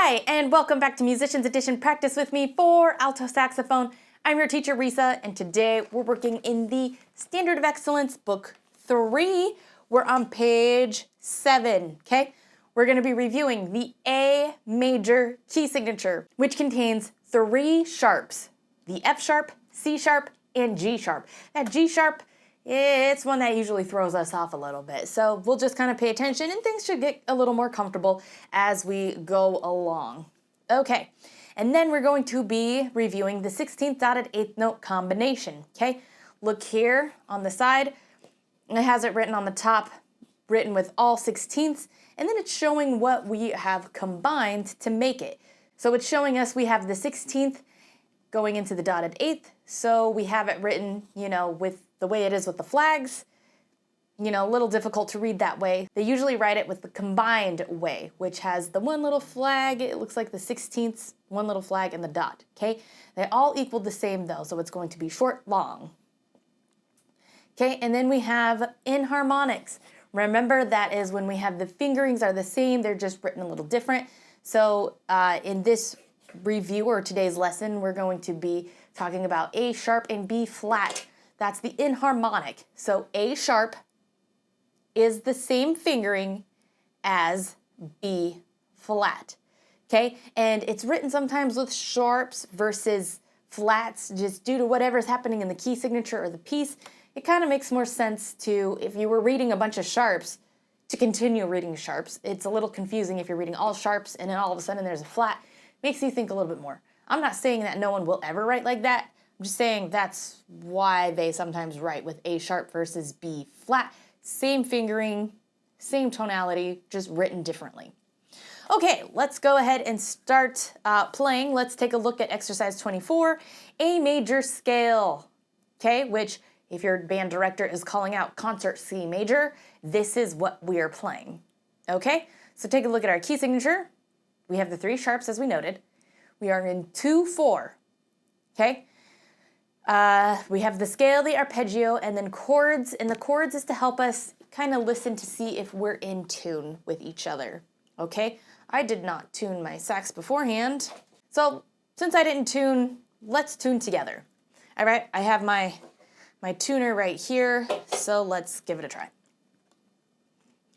Hi, and welcome back to Musicians Edition Practice with me for Alto Saxophone. I'm your teacher, Reesa, and today we're working in the Standard of Excellence, Book 3. We're on page 7, okay? We're going to be reviewing the A major key signature, which contains 3 sharps, the F sharp, C sharp, and G sharp. That G sharp, it's one that usually throws us off a little bit. So we'll just kind of pay attention and things should get a little more comfortable as we go along. Okay, and then we're going to be reviewing the 16th dotted 8th note combination, okay? Look here on the side. It has it written on the top, written with all 16ths, and then it's showing what we have combined to make it. So it's showing us we have the 16th going into the dotted 8th, so we have it written, with the way it is with the flags, a little difficult to read that way. They usually write it with the combined way, which has the one little flag, it looks like the 16ths, one little flag, and the dot, okay? They all equal the same though, so it's going to be short, long. Okay, and then we have enharmonics. Remember, that is when we have the fingerings are the same, they're just written a little different. So in this review or today's lesson, we're going to be talking about A sharp and B flat. That's the enharmonic. So A sharp is the same fingering as B flat, okay? And it's written sometimes with sharps versus flats just due to whatever's happening in the key signature or the piece. It kind of makes more sense to, if you were reading a bunch of sharps, to continue reading sharps. It's a little confusing if you're reading all sharps and then all of a sudden there's a flat. Makes you think a little bit more. I'm not saying that no one will ever write like that. I'm just saying that's why they sometimes write with A sharp versus B flat. Same fingering, same tonality, just written differently. Okay, let's go ahead and start playing. Let's take a look at exercise 24, A major scale, okay, which if your band director is calling out concert C major, this is what we are playing, okay? So take a look at our key signature. We have the 3 sharps as we noted. We are in 2-4, okay? We have the scale, the arpeggio, and then chords. And the chords is to help us kind of listen to see if we're in tune with each other, okay? I did not tune my sax beforehand. So since I didn't tune, let's tune together. All right, I have my tuner right here, so let's give it a try.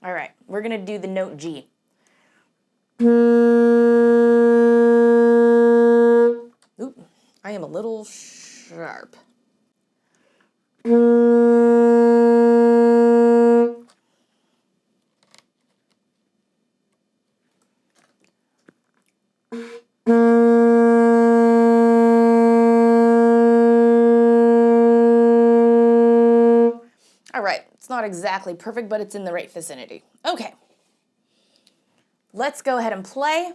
All right, we're gonna do the note G. Oop, I am a little sharp. All right, it's not exactly perfect, but it's in the right vicinity. Okay, let's go ahead and play.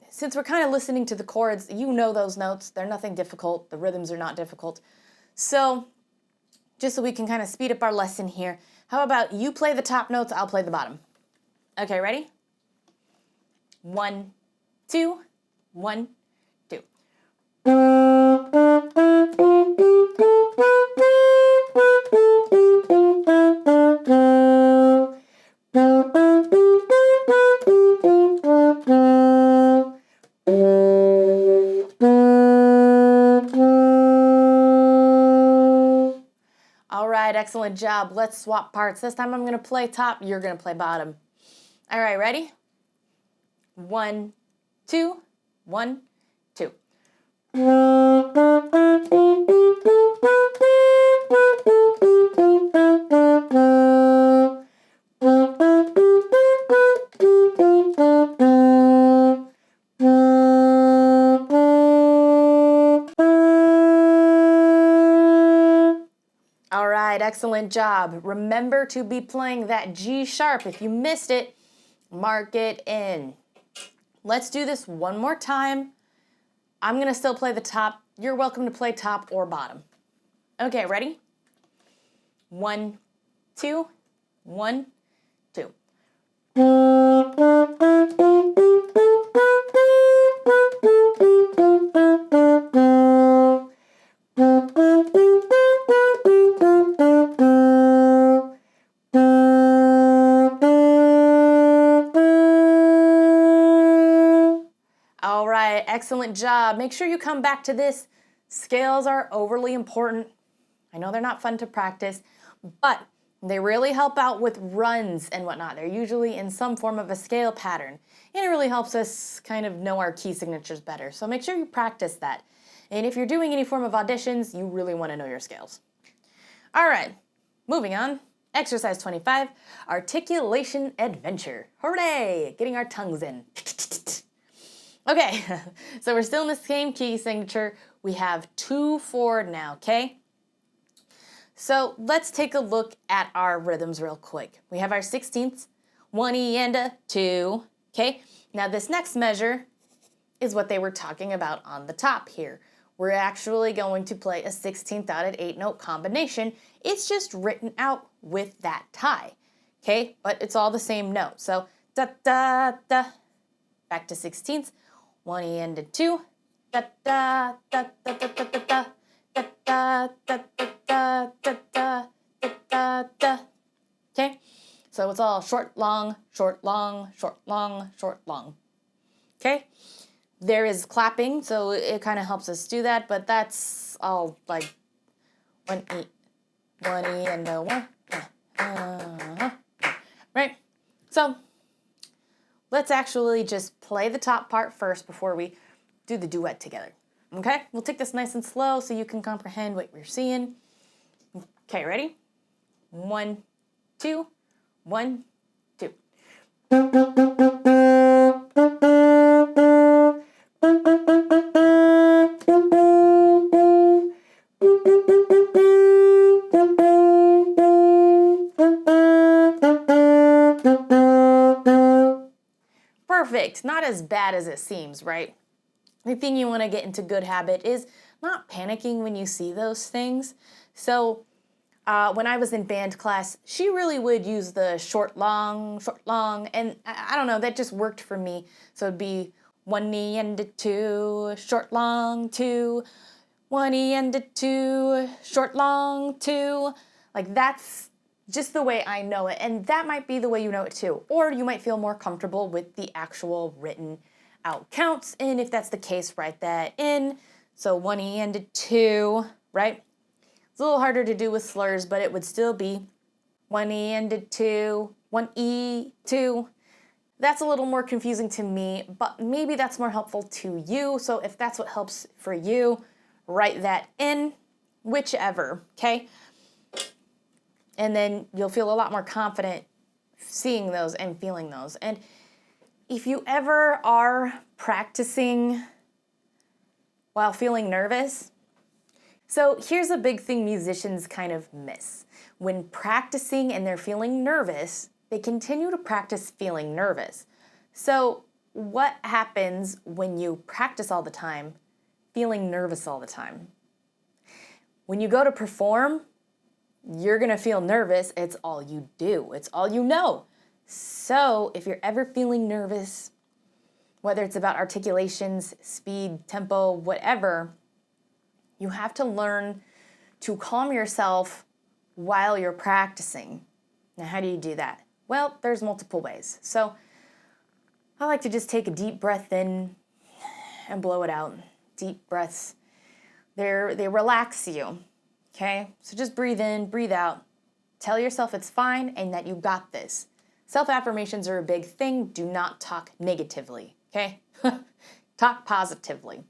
Since we're kind of listening to the chords, you know those notes. They're nothing difficult. The rhythms are not difficult. So just so we can kind of speed up our lesson here, how about you play the top notes, I'll play the bottom. Okay, ready? 1, 2, 1, 2. All right, excellent job. Let's swap parts. This time I'm going to play top, you're going to play bottom. All right, ready? 1, 2, 1, 2. All right, excellent job. Remember to be playing that G sharp. If you missed it, mark it in. Let's do this one more time. I'm gonna still play the top. You're welcome to play top or bottom. Okay, ready? 1, 2, 1, 2. right, excellent job. Make sure you come back to this. Scales are overly important. I know they're not fun to practice, but they really help out with runs and whatnot. They're usually in some form of a scale pattern, and it really helps us kind of know our key signatures better. So make sure you practice that. And if you're doing any form of auditions, you really want to know your scales. All right, moving on. Exercise 25, articulation adventure. Hooray! Getting our tongues in. Okay, so we're still in the same key signature. We have 2/4 now, okay? So let's take a look at our rhythms real quick. We have our 16ths, 1 E and a 2, okay? Now this next measure is what they were talking about on the top here. We're actually going to play a 16th out at 8-note combination. It's just written out with that tie, okay? But it's all the same note. So da da da, back to 16ths, 1 E and a 2, da da da da da da da da da da da da da da da. Okay, so it's all short, long, short, long, short, long, short, long. Okay, there is clapping, so it kind of helps us do that, but that's all like 1 E and a 1. Right? So let's actually just play the top part first before we do the duet together. Okay? We'll take this nice and slow so you can comprehend what we're seeing. Okay, ready? 1, 2, 1, 2. Perfect. Not as bad as it seems, right? The thing you want to get into good habit is not panicking when you see those things. So when I was in band class, she really would use the short, long, and I don't know, that just worked for me. So it'd be 1 E and a 2, short, long, 2, 1 E and a 2, short, long, 2. Like that's just the way I know it, and that might be the way you know it too. Or you might feel more comfortable with the actual written out counts, and if that's the case, write that in. So 1 E and a 2, right? It's a little harder to do with slurs, but it would still be 1 E and a 2, 1 E, 2. That's a little more confusing to me, but maybe that's more helpful to you. So if that's what helps for you, write that in, whichever, okay? And then you'll feel a lot more confident seeing those and feeling those. And if you ever are practicing while feeling nervous, so here's a big thing musicians kind of miss. When practicing and they're feeling nervous, they continue to practice feeling nervous. So what happens when you practice all the time, feeling nervous all the time? When you go to perform, you're gonna feel nervous. It's all you do. It's all you know. So if you're ever feeling nervous, whether it's about articulations, speed, tempo, whatever, you have to learn to calm yourself while you're practicing. Now, how do you do that? Well, there's multiple ways. So I like to just take a deep breath in and blow it out. Deep breaths. They relax you. Okay? So just breathe in, breathe out. Tell yourself it's fine and that you got this. Self-affirmations are a big thing. Do not talk negatively, okay? Talk positively.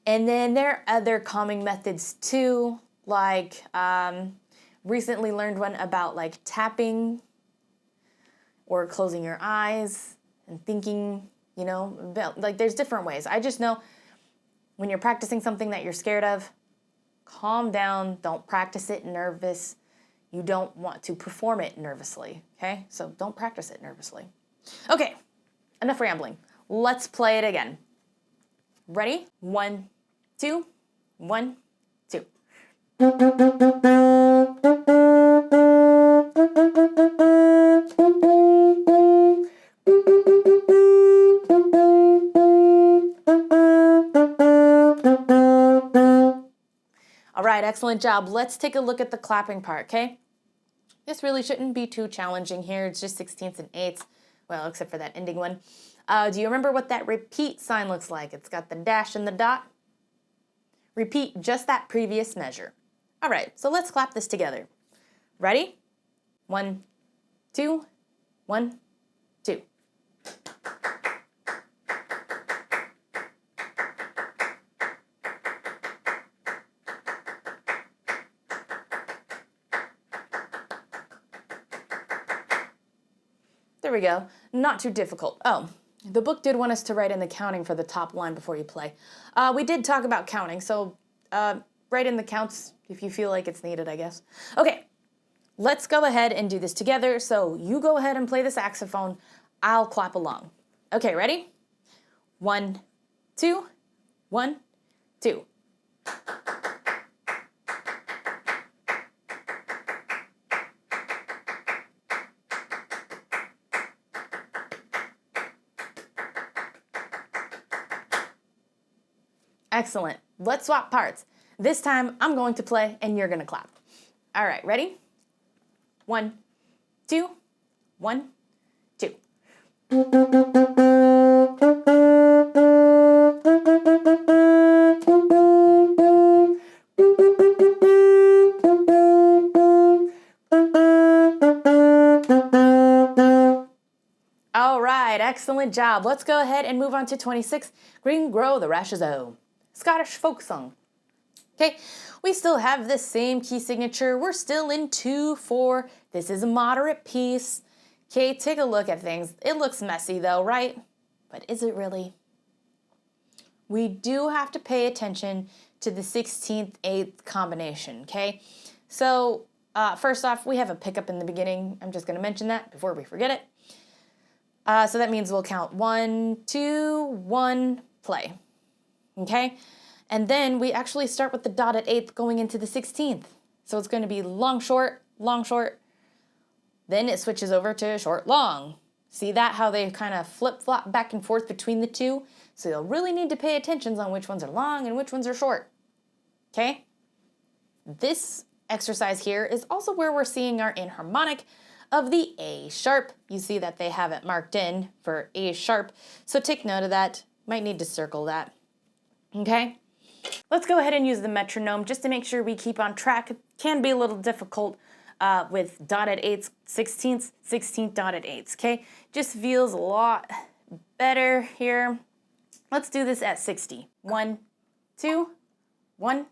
And then there are other calming methods too, like recently learned one about like tapping or closing your eyes and thinking, you know, like there's different ways. I just know when you're practicing something that you're scared of, calm down, don't practice it nervous. You don't want to perform it nervously, okay? So don't practice it nervously. Okay, enough rambling. Let's play it again. Ready? 1, 2, 1, 2. All right, excellent job. Let's take a look at the clapping part, okay? This really shouldn't be too challenging here. It's just 16ths and 8ths. Well, except for that ending one. Do you remember what that repeat sign looks like? It's got the dash and the dot. Repeat just that previous measure. All right, so let's clap this together. Ready? 1, 2, 1, 2. There we go. Not too difficult. Oh, the book did want us to write in the counting for the top line before you play. We did talk about counting, so write in the counts if you feel like it's needed, I guess. Okay, let's go ahead and do this together. So you go ahead and play the saxophone. I'll clap along. Okay, ready? 1, 2, 1, 2. Excellent. Let's swap parts. This time I'm going to play and you're going to clap. All right, ready? 1, 2, 1, 2. All right, excellent job. Let's go ahead and move on to 26. Green Grow the Rashes O. Scottish folk song. Okay, we still have the same key signature. We're still in 2/4. This is a moderate piece. Okay, take a look at things. It looks messy though, right? But is it really? We do have to pay attention to the 16th, 8th combination, okay? So first off, we have a pickup in the beginning. I'm just gonna mention that before we forget it. So that means we'll count 1, 2, 1, play. Okay? And then we actually start with the dotted 8th going into the 16th. So it's going to be long, short, then it switches over to short, long. See that, how they kind of flip-flop back and forth between the two? So you'll really need to pay attention on which ones are long and which ones are short. Okay? This exercise here is also where we're seeing our enharmonic of the A sharp. You see that they have it marked in for A sharp. So take note of that. Might need to circle that. Okay, let's go ahead and use the metronome just to make sure we keep on track. It can be a little difficult with dotted 8ths, 16th, 16th dotted 8ths, okay? Just feels a lot better here. Let's do this at 60. 1, 2, 1.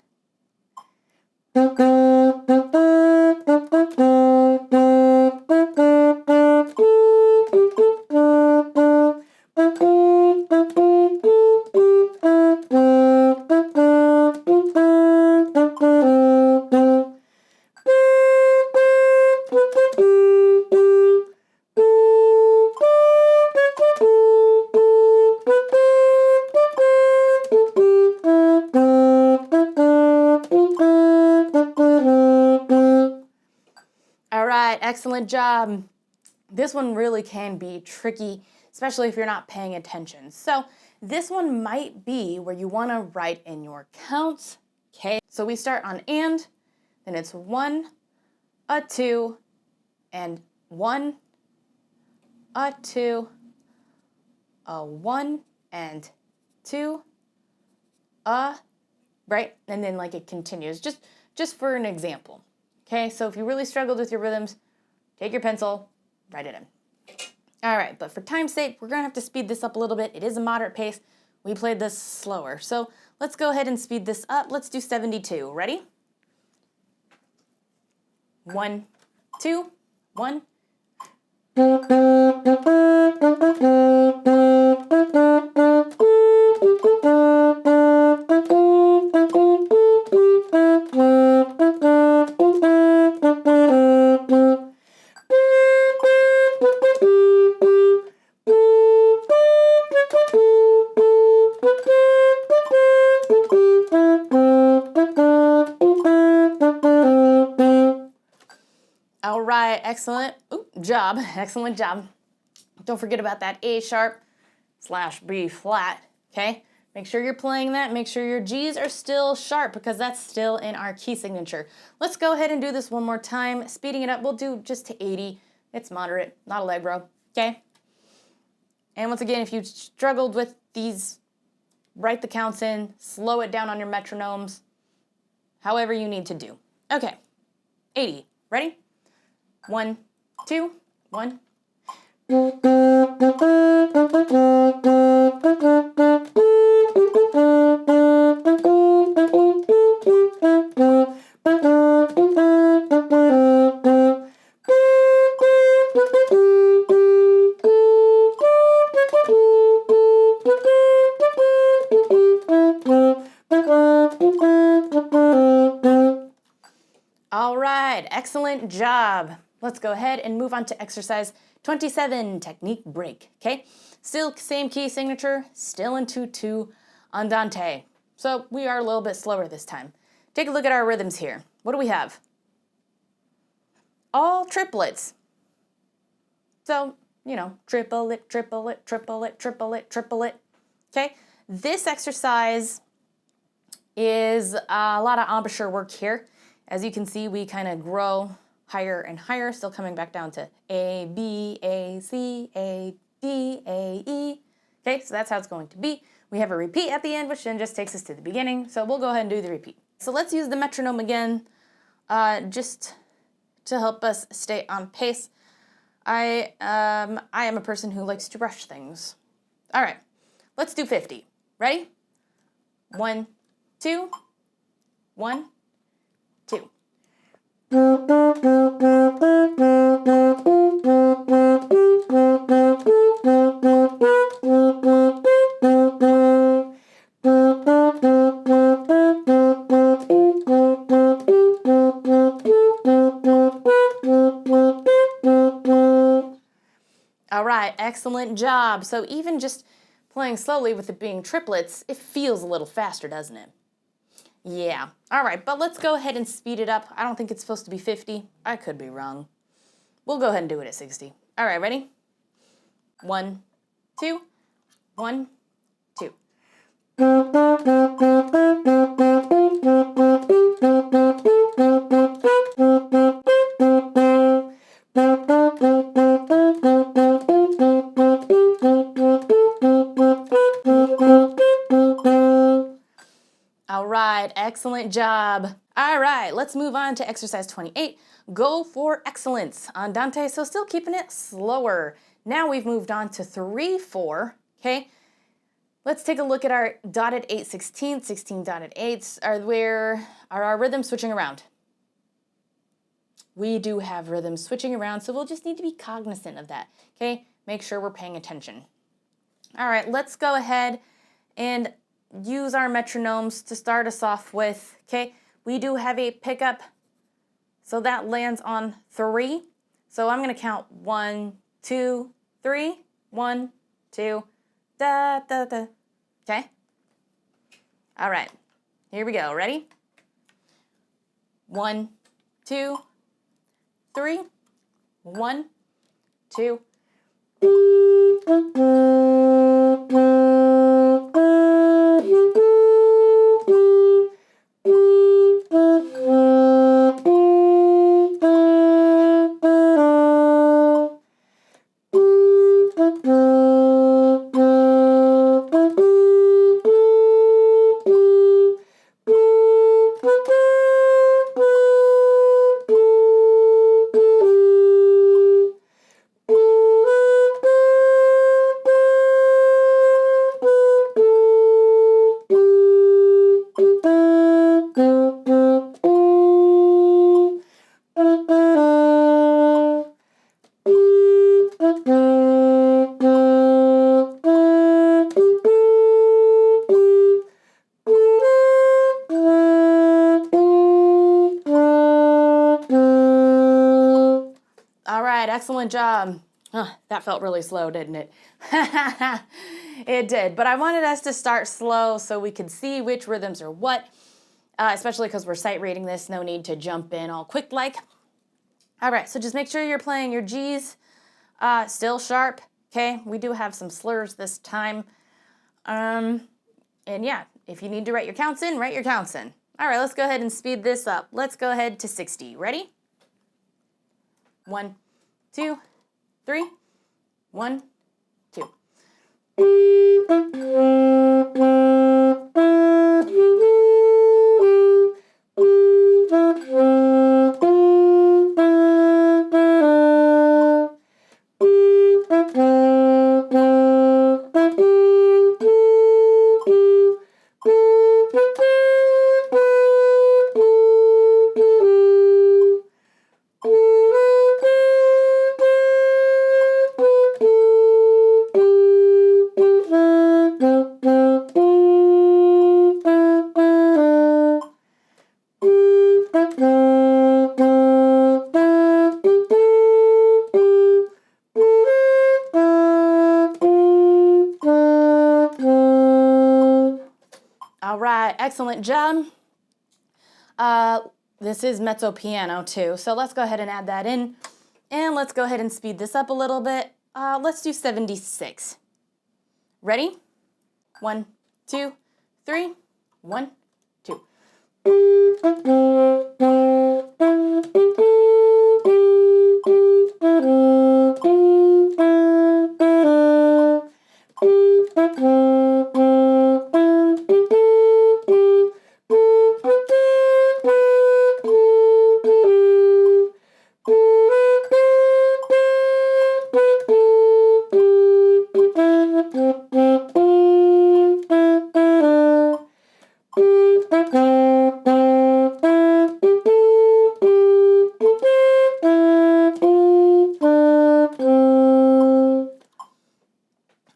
Excellent job. This one really can be tricky, especially if you're not paying attention. So this one might be where you want to write in your counts. Okay, so we start on and, then it's 1, a 2, and 1, a 2, a 1, and 2, right? And then like it continues, just for an example. Okay, so if you really struggled with your rhythms, take your pencil, write it in. All right, but for time's sake, we're gonna have to speed this up a little bit. It is a moderate pace. We played this slower. So let's go ahead and speed this up. Let's do 72. Ready? 1, 2, 1. All right, excellent job, excellent job. Don't forget about that A sharp / B flat, okay? Make sure you're playing that. Make sure your G's are still sharp because that's still in our key signature. Let's go ahead and do this one more time. Speeding it up, we'll do just to 80. It's moderate, not allegro, okay? And once again, if you struggled with these, write the counts in, slow it down on your metronomes, however you need to do. Okay, 80. Ready? 1, 2, 1. All right, excellent job. Let's go ahead and move on to exercise 27, technique break, okay? Still same key signature, still in 2-2 andante. So we are a little bit slower this time. Take a look at our rhythms here. What do we have? All triplets. So, you know, triplet, triplet, triplet, triplet, triplet, okay? This exercise is a lot of embouchure work here. As you can see, we kind of grow higher and higher, still coming back down to A, B, A, C, A, D, A, E. Okay, so that's how it's going to be. We have a repeat at the end, which then just takes us to the beginning. So we'll go ahead and do the repeat. So let's use the metronome again, just to help us stay on pace. I am a person who likes to rush things. All right, let's do 50. Ready? 1, 2, 1, 2. All right, excellent job. So even just playing slowly with it being triplets, it feels a little faster, doesn't it? Yeah. All right, but let's go ahead and speed it up. I don't think it's supposed to be 50. I could be wrong. We'll go ahead and do it at 60. All right, ready? 1, 2, 1, 2. All right, excellent job. All right, let's move on to exercise 28. Go for excellence. Andante, so still keeping it slower. Now we've moved on to 3-4, okay? Let's take a look at our dotted 8/16, 16 dotted 8s. Are our rhythms switching around? We do have rhythms switching around, so we'll just need to be cognizant of that, okay? Make sure we're paying attention. All right, let's go ahead and use our metronomes to start us off with, okay? We do have a pickup, so that lands on 3. So I'm gonna count 1, 2, 3, 1, 2, da, da, da, okay? All right, here we go, ready? 1, 2, 3, 1, 2. Excellent job. That felt really slow, didn't it? It did, but I wanted us to start slow so we could see which rhythms are what, especially because we're sight reading this, no need to jump in all quick like. All right, so just make sure you're playing your G's still sharp, okay? We do have some slurs this time. And yeah, if you need to write your counts in, write your counts in. All right, let's go ahead and speed this up. Let's go ahead to 60. Ready? 1, 2, 3, 1, 2. All right, excellent job. This is mezzo piano too, so let's go ahead and add that in. And let's go ahead and speed this up a little bit. Let's do 76. Ready? 1, 2, 3. 1, 2.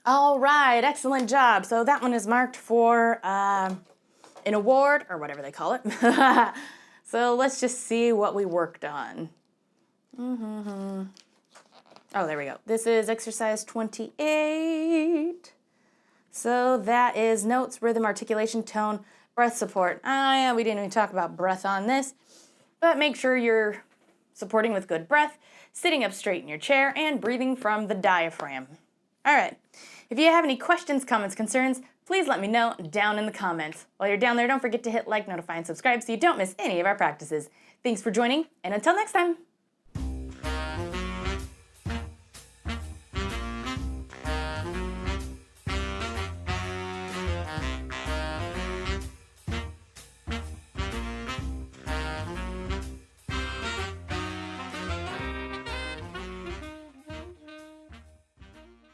All right, excellent job. So that one is marked for an award or whatever they call it. So let's just see what we worked on. Oh, there we go. This is exercise 28. So that is notes, rhythm, articulation, tone, breath support. Yeah, we didn't even talk about breath on this, but make sure you're supporting with good breath, sitting up straight in your chair, and breathing from the diaphragm. All right. If you have any questions, comments, concerns, please let me know down in the comments. While you're down there, don't forget to hit like, notify, and subscribe so you don't miss any of our practices. Thanks for joining, and until next time.